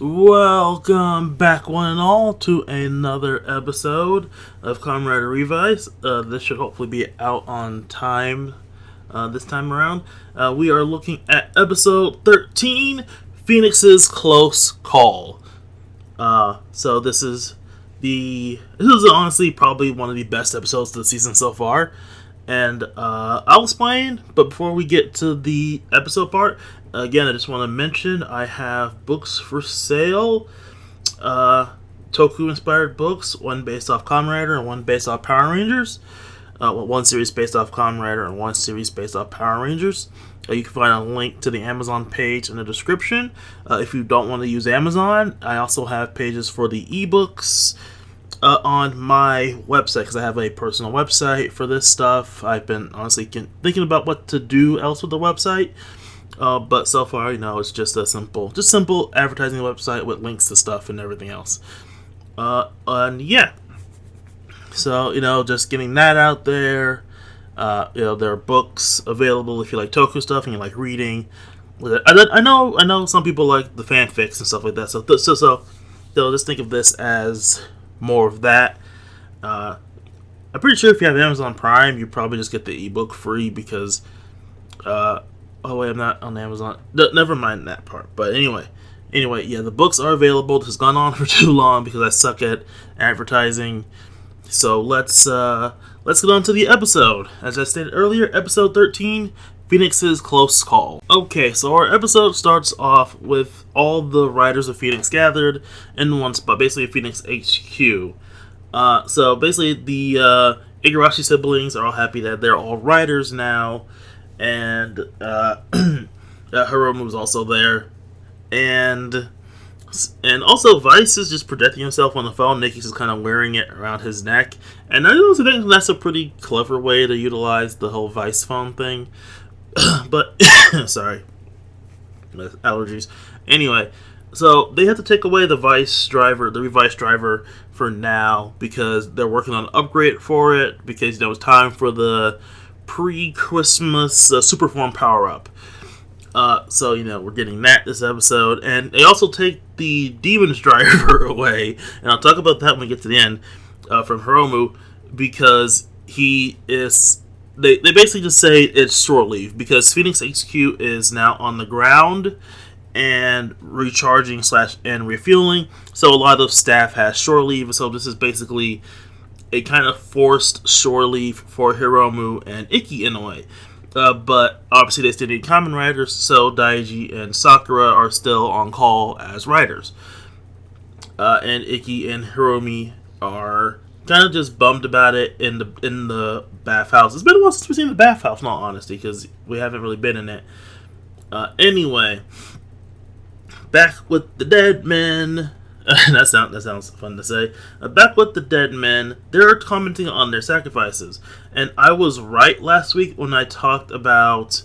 Welcome back, one and all, to another episode of Kamen Revice. This should hopefully be out on time this time around. We are looking at episode 13, Phenix's Close Call. So this is honestly probably one of the best episodes of the season so far. And I'll explain, but before we get to the episode part, again, I just want to mention I have books for sale. Toku-inspired books, one based off Kamen Rider and one based off Power Rangers. One series based off Kamen Rider and one series based off Power Rangers. You can find a link to the Amazon page in the description. If you don't want to use Amazon, I also have pages for the ebooks on my website, because I have a personal website for this stuff. I've been honestly thinking about what to do else with the website. But so far, it's just a simple advertising website with links to stuff and everything else. And yeah. So, just getting that out there. There are books available if you like Toku stuff and you like reading. I know some people like the fanfics and stuff like that. So just think of this as more of that. I'm pretty sure if you have Amazon Prime, you probably just get the ebook free because oh wait, I'm not on Amazon. Never mind that part. But anyway, yeah, the books are available. This has gone on for too long because I suck at advertising. So let's get on to the episode. As I stated earlier, episode 13, Phenix's Close Call. Okay, so our episode starts off with all the Riders of Phenix gathered in one spot, basically Phenix HQ. So basically the Igarashi siblings are all happy that they're all riders now. And Hiromu was also there, and also Vice is just protecting himself on the phone. Nikki's just kind of wearing it around his neck, and I also think that's a pretty clever way to utilize the whole Vice phone thing. But sorry, allergies. Anyway, so they have to take away the Revice driver for now because they're working on an upgrade for it because it's time for the pre-Christmas Superform power-up. So, we're getting that this episode. And they also take the Demon's driver away. And I'll talk about that when we get to the end, from Hiromu, because he is... They basically just say it's short leave, because Phenix HQ is now on the ground and recharging and refueling. So a lot of staff has shore leave. So this is basically a kind of forced shore leave for Hiromu and Ikki in a way. But obviously they still need Kamen Riders, so Daiji and Sakura are still on call as riders. And Ikki and Hiromi are kind of just bummed about it in the bathhouse. It's been a while since we've seen the bathhouse, in all honesty, because we haven't really been in it. Anyway, back with the Deadmen. That sounds fun to say. Back with the Deadmen, they're commenting on their sacrifices. And I was right last week when I talked about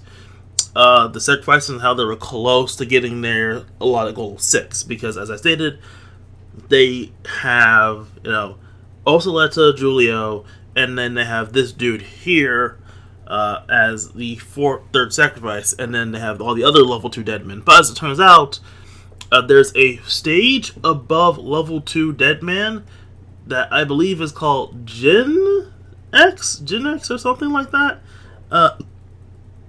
the sacrifices and how they were close to getting there a lot of goal 6. Because as I stated, they have, Osaleta, Julio, and then they have this dude here as the third sacrifice. And then they have all the other level 2 Deadmen. But as it turns out, there's a stage above level 2 Deadman that I believe is called Gen X or something like that.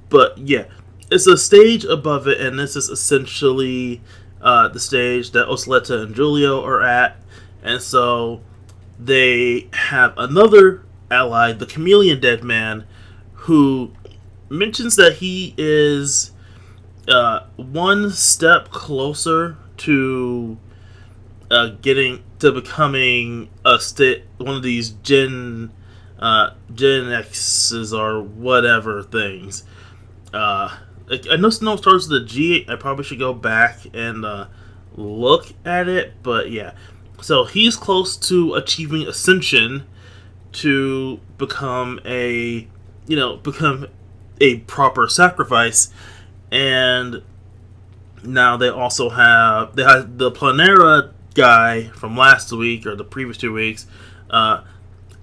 But yeah, it's a stage above it, and this is essentially the stage that Osaleta and Julio are at. And so they have another ally, the Chameleon Deadman, who mentions that he is one step closer to becoming one of these Gen X's or whatever things. I know it starts with a G. I probably should go back and look at it, but yeah. So he's close to achieving ascension to become a proper sacrifice. And now they also have the Planera guy from last week or the previous 2 weeks.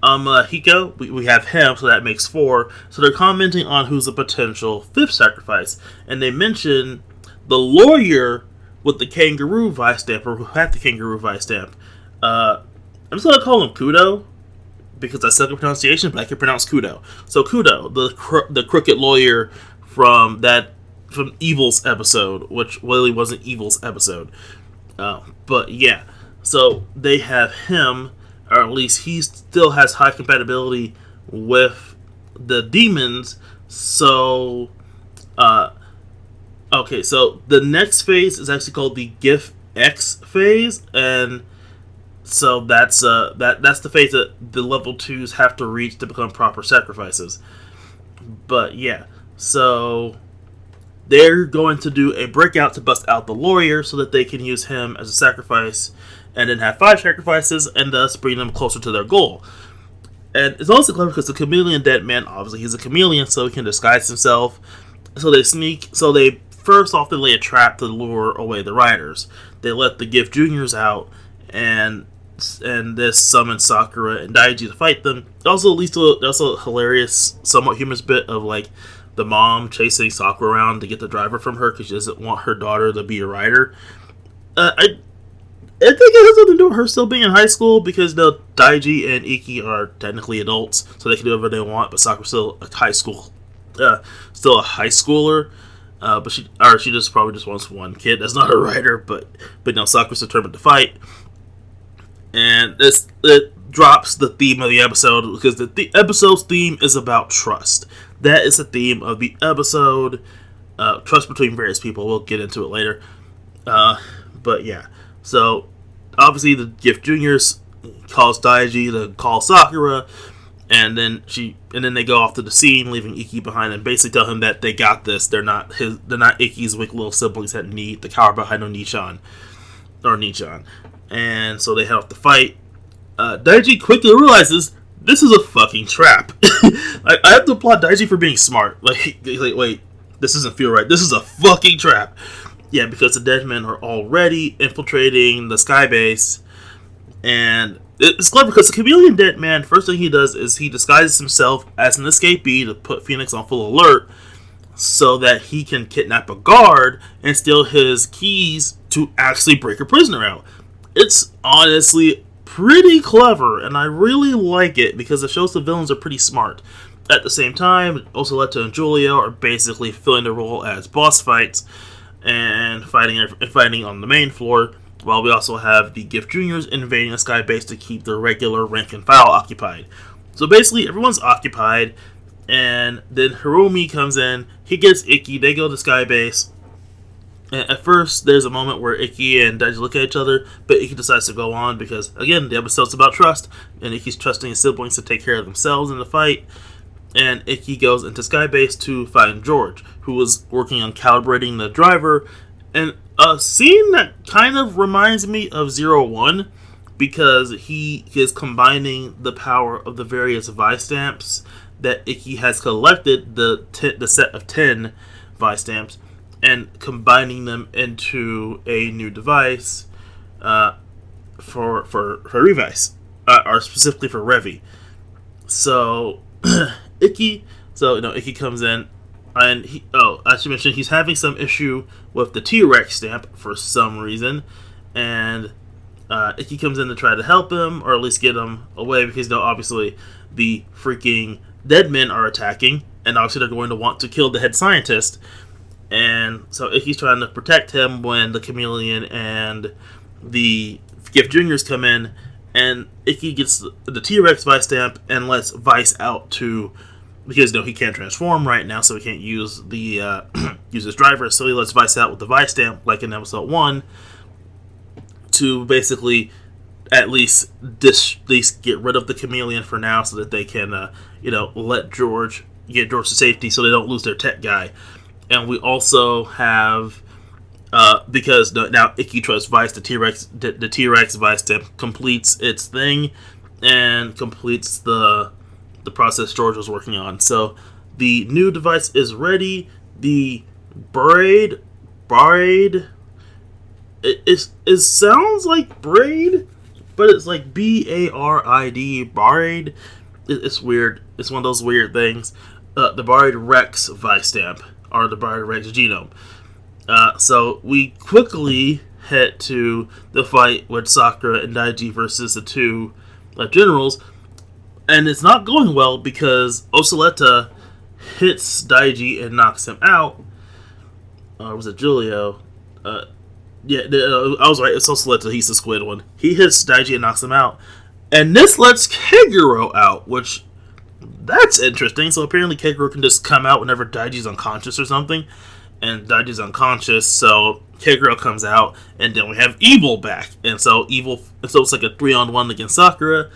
Hiko, we have him, so that makes 4. So they're commenting on who's a potential 5th sacrifice, and they mention the lawyer with the kangaroo vice stamp, or who had the kangaroo vice stamp. I'm just gonna call him Kudo because I suck at pronunciation, but I can pronounce Kudo. So Kudo, the crooked lawyer from Evil's episode, which really wasn't Evil's episode. But yeah, so they have him, or at least he still has high compatibility with the demons. So, okay, so the next phase is actually called the GIF X phase, and so that's the phase that the level 2s have to reach to become proper sacrifices. But yeah, so they're going to do a breakout to bust out the lawyer so that they can use him as a sacrifice and then have 5 sacrifices and thus bring them closer to their goal. And it's also clever because the chameleon Deadman, obviously he's a chameleon, so he can disguise himself. So they first off they lay a trap to lure away the riders. They let the Gift Juniors out, and this summons Sakura and Daiji to fight them. Also leads to a hilarious, somewhat humorous bit of like the mom chasing Sakura around to get the driver from her because she doesn't want her daughter to be a rider. I think it has something to do with her still being in high school because Daiji and Iki are technically adults, so they can do whatever they want. But Sakura's still a high schooler. But she just probably just wants one kid that's not a rider. But no, Sakura's determined to fight, and it drops the theme of the episode because the episode's theme is about trust. That is the theme of the episode. Trust between various people. We'll get into it later. But yeah. So, obviously, the Gift Juniors calls Daiji to call Sakura, and then they go off to the scene, leaving Iki behind, and basically tell him that they got this. They're not Iki's weak little siblings that need the coward behind Nichan. And so they head off to fight. Daiji quickly realizes this is a fucking trap. I have to applaud Daiji for being smart. Like, wait, this doesn't feel right. This is a fucking trap. Yeah, because the Deadmen are already infiltrating the sky base, and it's clever because the chameleon Deadman, first thing he does is he disguises himself as an escapee to put Phenix on full alert so that he can kidnap a guard and steal his keys to actually break a prisoner out. It's honestly pretty clever, and I really like it because it shows the villains are pretty smart. At the same time, Ocelotto and Julia are basically filling their role as boss fights and fighting on the main floor, while we also have the Gift Juniors invading the sky base to keep their regular rank and file occupied. So basically, everyone's occupied, and then Hiromi comes in, he gets Iki, they go to sky base, and at first, there's a moment where Iki and Daiji look at each other, but Iki decides to go on because, again, the episode's about trust, and Iki's trusting his siblings to take care of themselves in the fight. And Iki goes into Skybase to find George, who was working on calibrating the driver. And a scene that kind of reminds me of 01, because he is combining the power of the various Vice stamps that Iki has collected, the set of 10 Vice stamps, and combining them into a new device for Revice, or specifically for Revi. So Iki comes in, and I should mention he's having some issue with the T-Rex stamp for some reason, and Iki comes in to try to help him, or at least get him away, because obviously the freaking Deadmen are attacking, and obviously they're going to want to kill the head scientist, and so Iki's trying to protect him when the Chameleon and the Gift Juniors come in, and Iki gets the T-Rex Vice stamp and lets Vice out because he can't transform right now, so he can't use the use his driver, so he lets Vice out with the Vice stamp, like in episode 1, to basically at least get rid of the Chameleon for now, so that they can get George to safety, so they don't lose their tech guy. And we also have because now Iki trusts Vice, the T-Rex Vice stamp completes its thing and completes the process George was working on. So the new device is ready. The braid. It sounds like braid, but it's like BARID. Braid. It's weird. It's one of those weird things. The Braid Rex Vice stamp, or the Braid Rex genome. So we quickly head to the fight with Sakura and Daiji versus the two generals, and it's not going well because Osaleta hits Daiji and knocks him out. Or was it Julio? Yeah, I was right. It's Osaleta. He's the squid one. He hits Daiji and knocks him out, and this lets Kagero out, which that's interesting. So apparently Kagero can just come out whenever Daiji's unconscious or something. And Daiji's unconscious, so Kagero comes out, and then we have Evil back. And so it's like a 3-on-1 against Sakura.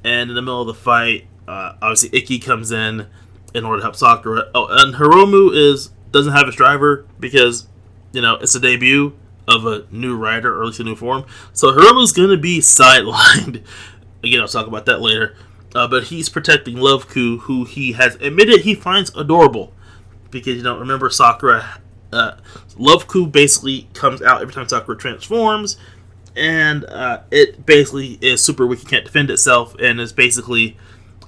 And in the middle of the fight, obviously Ikki comes in order to help Sakura. Oh, and Hiromu doesn't have his driver because, it's the debut of a new rider, or at least a new form. So Hiromu's going to be sidelined. Again, I'll talk about that later. But he's protecting Loveku, who he has admitted he finds adorable. Because, remember Sakura, Loveku basically comes out every time Sakura transforms, and it basically is super weak, it can't defend itself, and is basically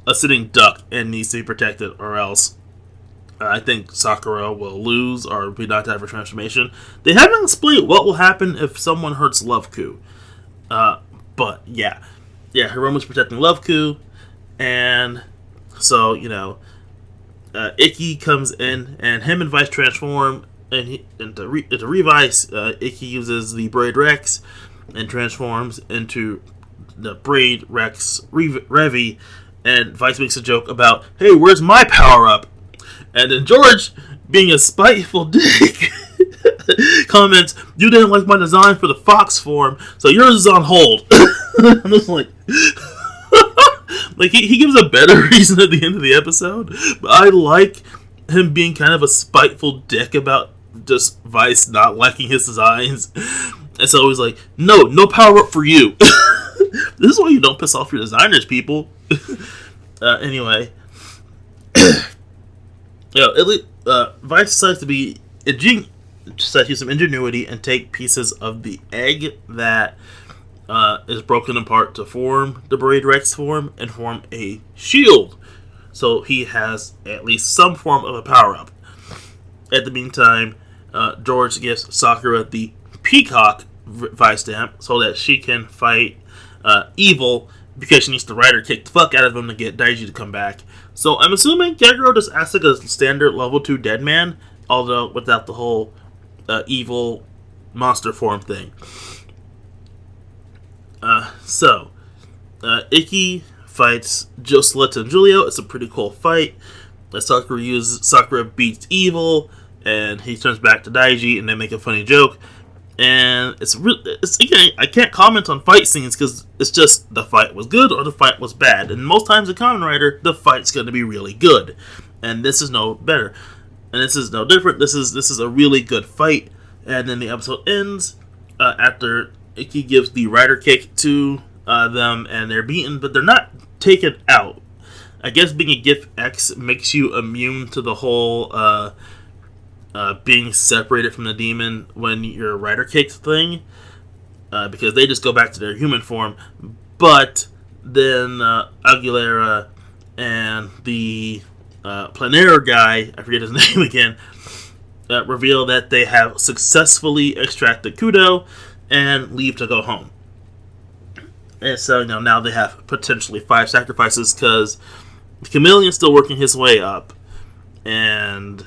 a sitting duck and needs to be protected, or else I think Sakura will lose or be knocked out of her transformation. They haven't explained what will happen if someone hurts Loveku. But, yeah, Hiromu's protecting Loveku, and so, Ikki comes in, and him and Vice transform, and to Revice, Ikki uses the Braid Rex and transforms into the Braid Rex Revi, and Vice makes a joke about, hey, where's my power-up? And then George, being a spiteful dick, comments, you didn't like my design for the Fox form, so yours is on hold. I'm just like... Like, he gives a better reason at the end of the episode, but I like him being kind of a spiteful dick about just Vice not liking his designs. And so he's like, no power up for you. This is why you don't piss off your designers, people. Anyway. Vice decides to use some ingenuity and take pieces of the egg that is broken apart to form the Braid Rex form and form a shield. So he has at least some form of a power-up. At the meantime, George gives Sakura the Peacock Vice Stamp so that she can fight Evil because she needs to rider kick the fuck out of him to get Daiji to come back. So I'm assuming Kagero just acts like a standard level 2 Deadman, although without the whole evil monster form thing. Ikki fights Jocelyn and Julio. It's a pretty cool fight. Sakura beats Evil, and he turns back to Daiji, and they make a funny joke. And again, I can't comment on fight scenes because it's just the fight was good or the fight was bad. And most times in Kamen Rider, the fight's going to be really good, and this is no better. And this is no different. This is a really good fight. And then the episode ends after Ikki gives the rider kick to them, and they're beaten, but they're not taken out. I guess being a GIF X makes you immune to the whole being separated from the demon when you're rider kicked thing, because they just go back to their human form. But then Aguilera and the Planera guy, I forget his name again, reveal that they have successfully extracted Kudo and leave to go home. And so, now they have potentially 5 sacrifices because the Chameleon's still working his way up, and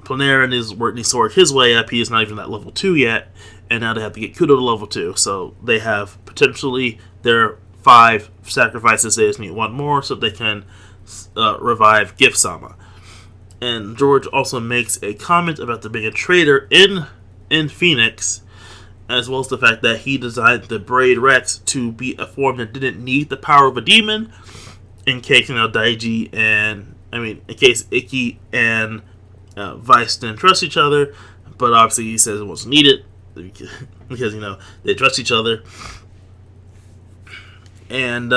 Planera needs to work his way up. He is not even at level 2 yet, and now they have to get Kudo to level 2. So they have potentially their 5 sacrifices. They just need 1 more so they can revive Gift-sama. And George also makes a comment about there being a traitor in Phenix, as well as the fact that he designed the Braid Rex to be a form that didn't need the power of a demon, in case in case Ikki and Vice didn't trust each other. But obviously he says it wasn't needed because they trust each other. And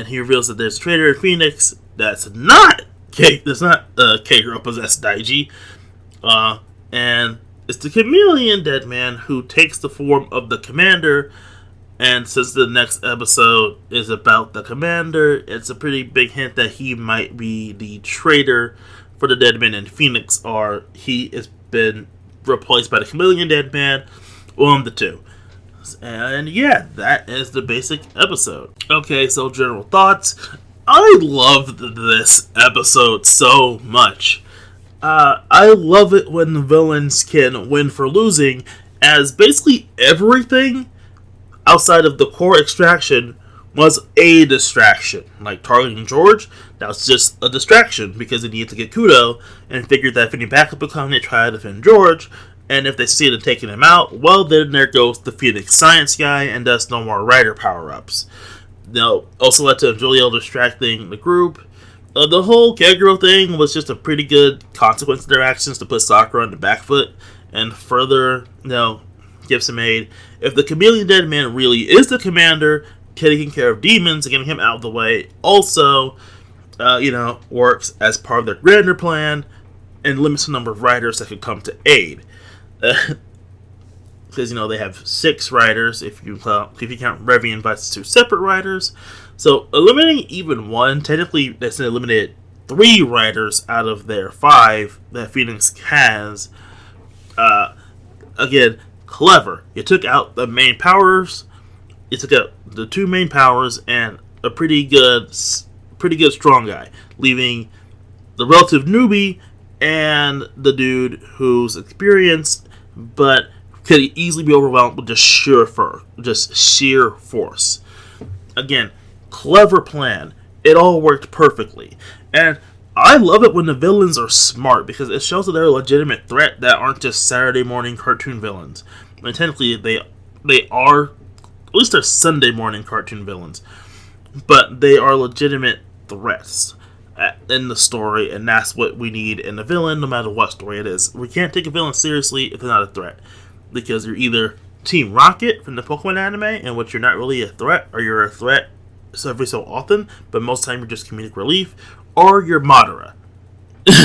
he reveals that there's a traitor in Phenix that's not Kagero possessed Daiji, and it's the Chameleon Deadman who takes the form of the commander. And since the next episode is about the commander, it's a pretty big hint that he might be the traitor for the Deadmen in Phenix, or he has been replaced by the Chameleon Deadman, one of the two. And yeah, that is the basic episode. Okay, so general thoughts. I loved this episode so much. I love it when the villains can win for losing, as basically everything outside of the core extraction was a distraction. Like targeting George, that was just a distraction because they needed to get Kudo and figured that if any backup would come, they try to defend George. And if they succeed in taking him out, well, then there goes the Phenix science guy, and thus no more Rider power-ups. Now, also led to Julio distracting the group. The whole Kagero thing was just a pretty good consequence of their actions to put Sakura on the back foot and further, gifts him aid. If the Chameleon Deadman really is the commander, taking care of demons and getting him out of the way also, works as part of their grander plan and limits the number of riders that could come to aid. Because, they have 6 riders if you count Revi and Vice as 2 separate riders. So, eliminating even one, technically, that's eliminated 3 riders out of their 5 that Phenix has. Again, clever. You took out the main powers, you took out the 2 main powers, and a pretty good strong guy, leaving the relative newbie and the dude who's experienced, but could easily be overwhelmed with just sheer force. Again, clever plan. It all worked perfectly. And I love it when the villains are smart, because it shows that they're a legitimate threat that aren't just Saturday morning cartoon villains. And technically, they are, at least they're Sunday morning cartoon villains, but they are legitimate threats in the story, and that's what we need in a villain, no matter what story it is. We can't take a villain seriously if they're not a threat, because you're either Team Rocket from the Pokemon anime, in which you're not really a threat, or you're a threat every so often, but most of the time you're just comedic relief, or you're Madara,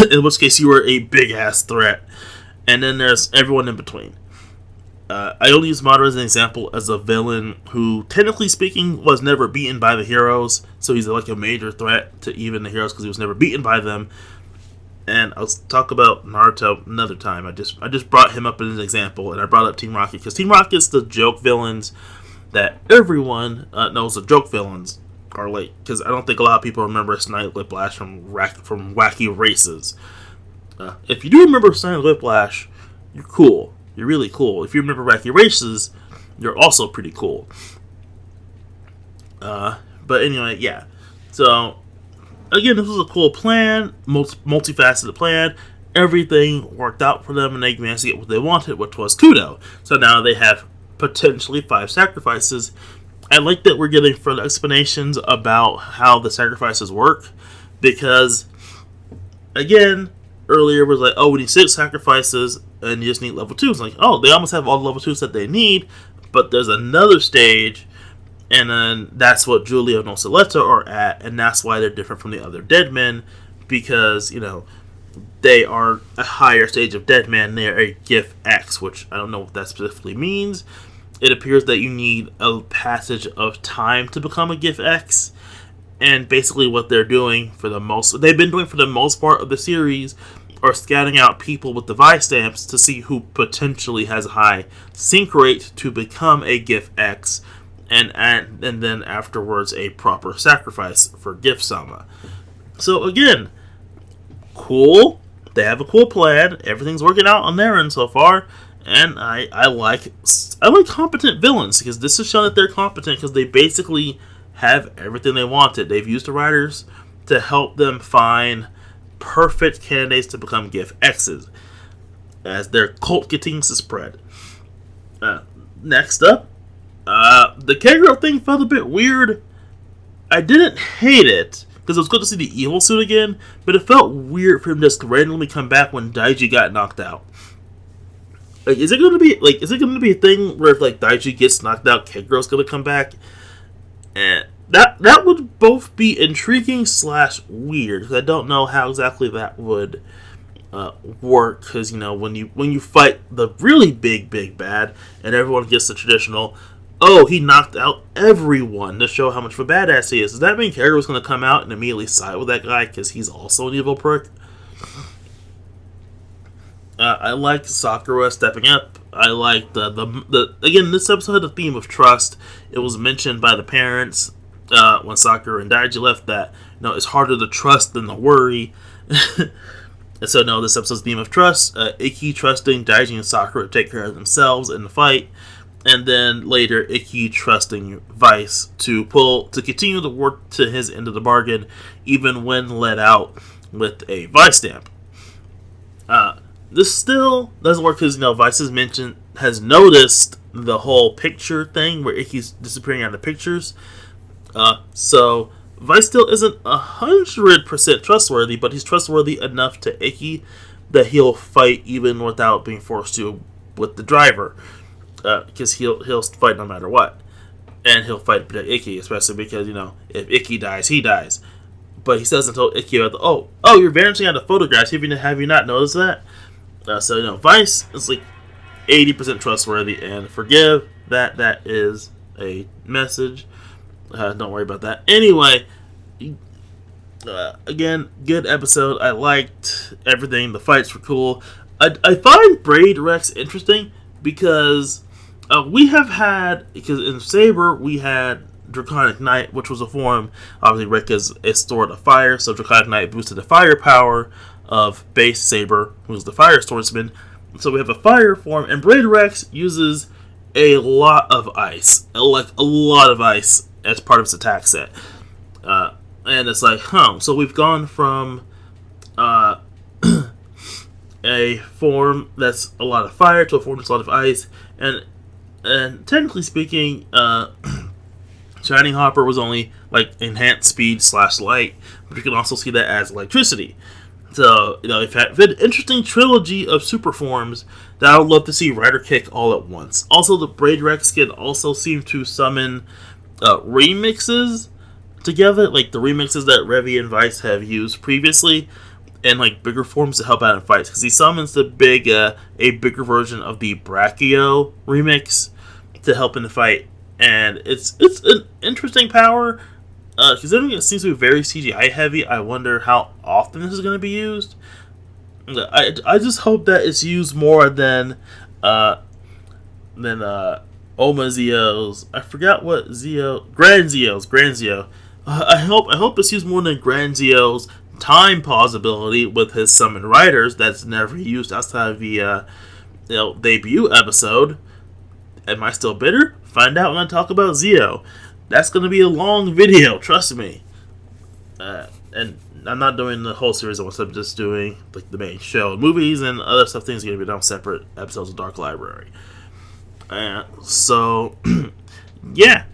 in which case you are a big-ass threat, and then there's everyone in between. I only use Madara as an example as a villain who, technically speaking, was never beaten by the heroes, so he's like a major threat to even the heroes because he was never beaten by them. And I'll talk about Naruto another time. I just brought him up as an example, and I brought up Team Rocket because Team Rocket's the joke villains that everyone knows the joke villains are like, because I don't think a lot of people remember Snide Whiplash from Wacky Races. If you do remember Snide Whiplash, you're cool. You're really cool. If you remember Wacky Races, you're also pretty cool. But anyway, yeah. So, again, this was a cool plan, multifaceted plan. Everything worked out for them, and they managed to get what they wanted, which was Kudo. So now they have potentially 5 sacrifices. I like that we're getting further explanations about how the sacrifices work, because, again, earlier was like, we need 6 sacrifices, and you just need level 2. It's like, they almost have all the level 2s that they need, but there's another stage, and then that's what Julia and Oceletta are at, and that's why they're different from the other Deadmen, because, they are a higher stage of Deadman. They're a GIF X, which I don't know what that specifically means. It appears that you need a passage of time to become a GIF X, and basically what they've been doing for the most part of the series, are scouting out people with Revice stamps to see who potentially has a high sync rate to become a GIF X, and then afterwards a proper sacrifice for GIF Sama. So again, cool. They have a cool plan. Everything's working out on their end so far, and I like competent villains, because this is showing that they're competent because they basically have everything they wanted. They've used the writers to help them find perfect candidates to become GIF X's as their cult continues to spread. Next up, the Kagero thing felt a bit weird. I didn't hate it because it was good to see the evil suit again, but it felt weird for him to just randomly come back when Daiji got knocked out. Like, is it going to be a thing where if Daiji gets knocked out, Kagero's going to come back? And that would both be intriguing / weird, because I don't know how exactly that would work. Because when you fight the really big bad, and everyone gets the traditional, he knocked out everyone to show how much of a badass he is. Does that mean Kagero's going to come out and immediately side with that guy because he's also an evil prick? I like Sakura stepping up. I like the again, this episode had the theme of trust. It was mentioned by the parents when Sakura and Daiji left that it's harder to trust than to worry. And so this episode's theme of trust. Ikki trusting Daiji and Sakura to take care of themselves in the fight, and then later Ikki trusting Vice to continue to work to his end of the bargain, even when let out with a Vice stamp. This still doesn't work because Vice has noticed the whole picture thing where Ikki's disappearing out of pictures. So Vice still isn't 100% trustworthy, but he's trustworthy enough to Ikki that he'll fight even without being forced to with the driver, because he'll fight no matter what, and he'll fight to protect Ikki, especially because if Ikki dies, he dies. But he doesn't tell Ikki about you're vanishing out of photographs. Have you not noticed that? So Vice is like 80% trustworthy, and forgive that is a message. Don't worry about that. Anyway, again, good episode. I liked everything. The fights were cool. I find Braid Rex interesting because in Saber we had Draconic Knight, which was a form. Obviously, Rick is stored of fire, so Draconic Knight boosted the firepower of base Saber, who's the fire swordsman. So we have a fire form, and Braid Rex uses a lot of ice, as part of its attack set. And it's like, so we've gone from a form that's a lot of fire to a form that's a lot of ice, and technically speaking, Shining Hopper was only like enhanced speed / light, but you can also see that as electricity. So, we've had an interesting trilogy of super forms that I would love to see Rider kick all at once. Also, the Braid Rex can also seem to summon remixes together, like the remixes that Revi and Vice have used previously, and bigger forms to help out in fights. Because he summons a bigger version of the Brachio remix to help in the fight, and it's an interesting power. Considering it seems to be very CGI heavy, I wonder how often this is going to be used. I just hope that it's used more than Oma Zio's. I forgot what Grand Zio. I hope it's used more than Grand Zio's time pause ability with his summon riders that's never used outside of the debut episode. Am I still bitter? Find out when I talk about Zio. That's going to be a long video, trust me. And I'm not doing the whole series at once. I'm just doing the main show. Movies and other stuff, things are going to be done separate episodes of Dark Library. So, yeah,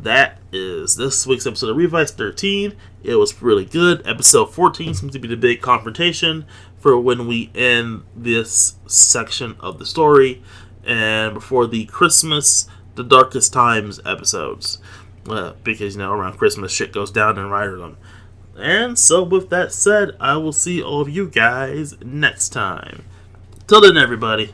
that is this week's episode of Revice 13. It was really good. Episode 14 seems to be the big confrontation for when we end this section of the story, and before the Christmas, the Darkest Times episodes. Because, around Christmas, shit goes down in Riderdom. And so, with that said, I will see all of you guys next time. Till then, everybody.